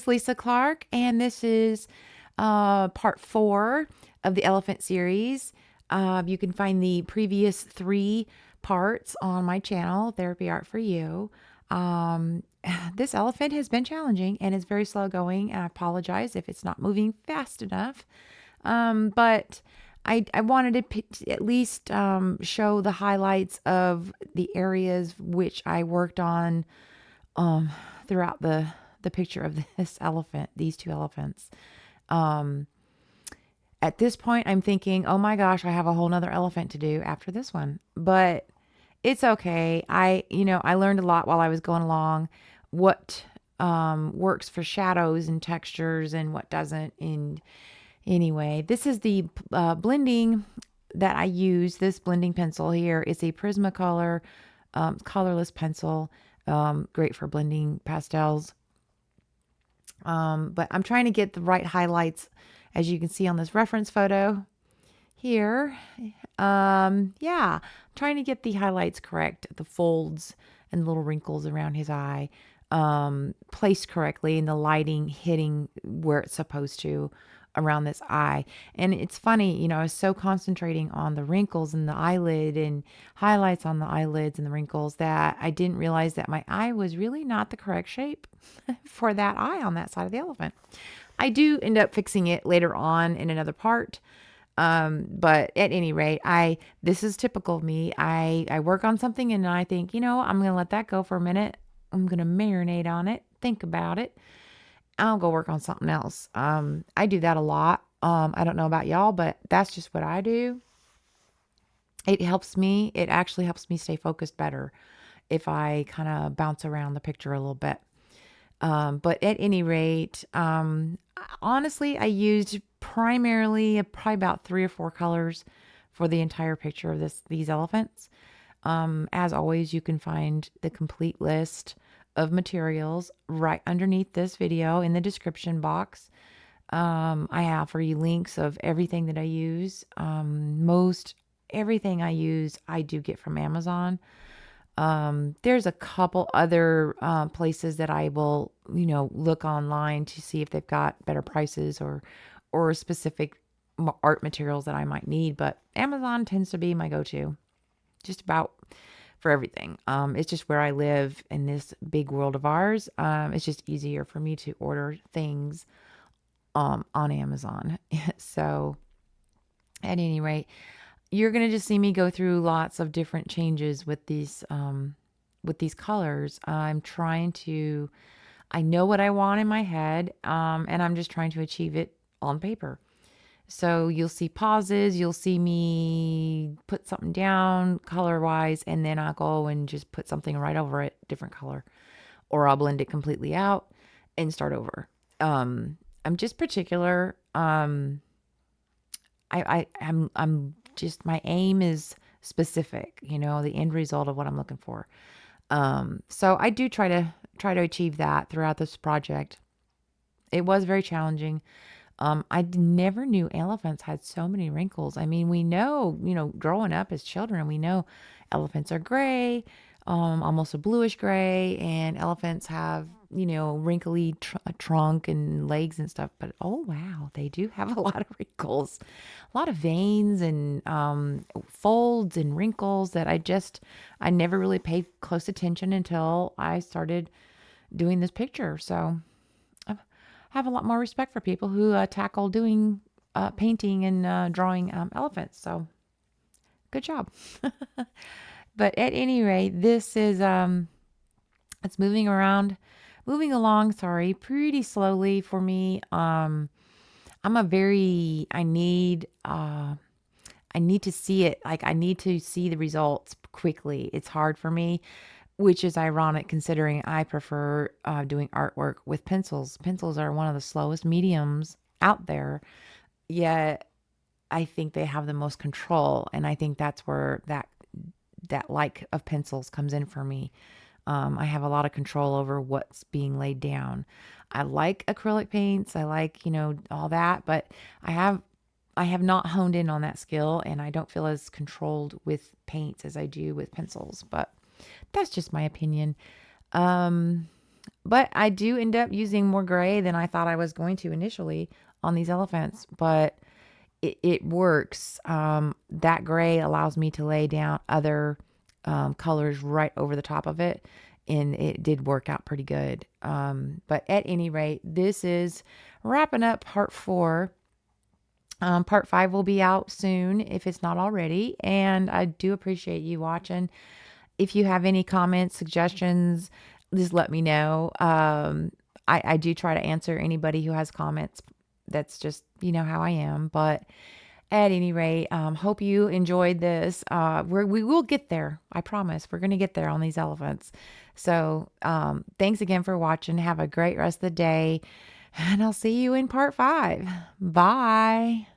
is Lisa Clark, and this is part 4 of the elephant series. You can find the previous 3 parts on my channel, Therapy Art for You. Um, this elephant has been challenging and is very slow going, and I apologize if it's not moving fast enough. But I wanted to at least show the highlights of the areas which I worked on um, throughout the picture of this elephant, these 2 elephants. Um, at this point, I'm thinking, oh my gosh, I have a whole nother elephant to do after this one, but it's okay. I learned a lot while I was going along, what works for shadows and textures and what doesn't. And anyway, this is the blending that I use. This blending pencil here is a Prismacolor colorless pencil, great for blending pastels. But I'm trying to get the right highlights, as you can see on this reference photo here. Yeah, I'm trying to get the highlights correct, the folds and little wrinkles around his eye, placed correctly, and the lighting hitting where it's supposed to around this eye. And it's funny, I was so concentrating on the wrinkles in the eyelid and highlights on the eyelids and the wrinkles that I didn't realize that my eye was really not the correct shape for that eye on that side of the elephant. I do end up fixing it later on in another part. But at any rate, this is typical of me. I work on something and I think, I'm going to let that go for a minute. I'm going to marinate on it, think about it. I'll go work on something else. I do that a lot. I don't know about y'all, but that's just what I do. It helps me. It actually helps me stay focused better if I kind of bounce around the picture a little bit. But at any rate, honestly, I used primarily probably about 3 or 4 colors for the entire picture of these elephants. As always, you can find the complete list of materials right underneath this video in the description box. I have for you links of everything that I use. Most everything I use, I do get from Amazon. There's a couple other places that I will, look online to see if they've got better prices or specific art materials that I might need. But Amazon tends to be my go-to, just about for everything. It's just where I live in this big world of ours. It's just easier for me to order things on Amazon. So, at any rate, you're going to just see me go through lots of different changes with these colors. I know what I want in my head, and I'm just trying to achieve it on paper. So you'll see pauses, you'll see me put something down color wise, and then I'll go and just put something right over it, different color, or I'll blend it completely out and start over. I'm just particular. I'm just, my aim is specific, the end result of what I'm looking for. So I do try to achieve that throughout this project. It was very challenging. I never knew elephants had so many wrinkles. I mean, we know, growing up as children, we know elephants are gray, almost a bluish gray, and elephants have, wrinkly trunk and legs and stuff. But oh wow, they do have a lot of wrinkles, a lot of veins and folds and wrinkles that I never really paid close attention until I started doing this picture. So have a lot more respect for people who tackle doing painting and drawing elephants. So good job. But at any rate, this is it's moving along, sorry, pretty slowly for me. I need to see it. Like, I need to see the results quickly. It's hard for me, which is ironic considering I prefer doing artwork with pencils. Pencils are one of the slowest mediums out there, yet I think they have the most control, and I think that's where that like of pencils comes in for me. I have a lot of control over what's being laid down. I like acrylic paints. I like, all that, but I have not honed in on that skill, and I don't feel as controlled with paints as I do with pencils, but that's just my opinion. But I do end up using more gray than I thought I was going to initially on these elephants, but it works. That gray allows me to lay down other colors right over the top of it, and it did work out pretty good. But at any rate, this is wrapping up part 4. Part 5 will be out soon if it's not already, and I do appreciate you watching. If you have any comments, suggestions, just let me know. I do try to answer anybody who has comments. That's just, how I am. But at any rate, hope you enjoyed this. We will get there. I promise. We're going to get there on these elephants. So thanks again for watching. Have a great rest of the day. And I'll see you in part 5. Bye.